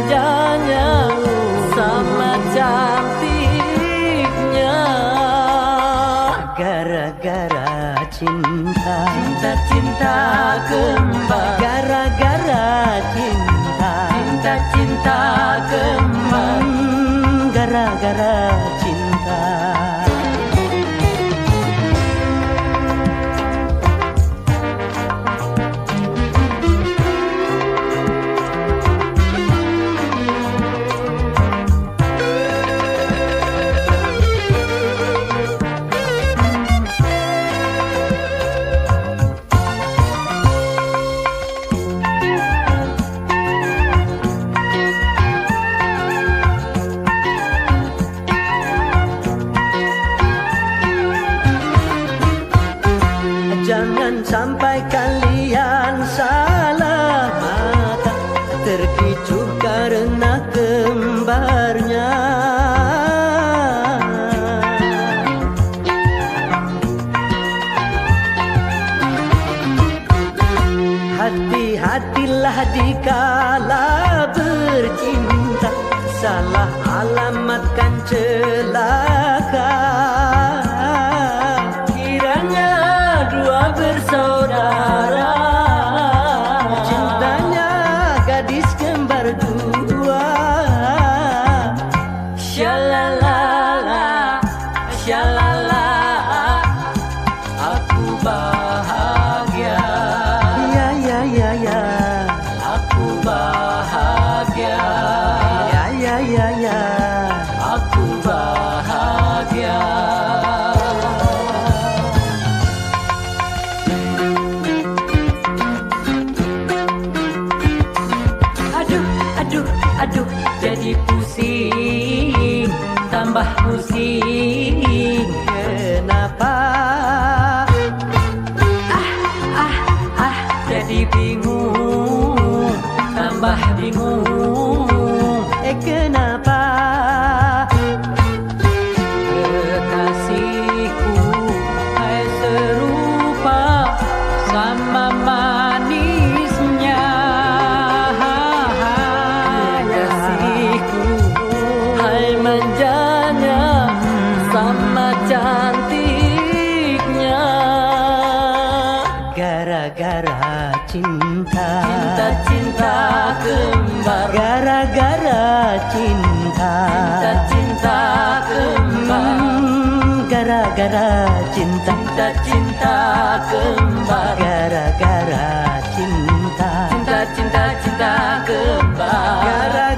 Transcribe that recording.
manjanya sama cantiknya. Gara-gara cinta, Cinta-cinta kembar. gara-gara cinta, Cinta-cinta kembar. gara-gara cinta. Jangan sampai kalian salah mata, terpicu karena kembarnya. Hati-hatilah dikala bercinta, salah alamatkan celaka. Kiranya dua bersaudara, Cintanya gadis kembar dua. syalalala, syalala, aku bahagia. Ya ya ya ya, Aku bahagia. ya ya ya ya. Aku bahagia. Aduh, aduh, aduh, jadi pusing, tambah pusing. Kenapa? Jadi bingung, tambah bingung. Kenapa? Kekasihku, hai serupa sama manisnya. Kekasihku, hai manjanya sama cantiknya. Gara-gara cinta, Cinta-cinta kembar. gara-gara cinta, Cinta-cinta kembar. gara-gara cinta, Cinta-cinta kembar. gara-gara cinta, Cinta-cinta kembar. gara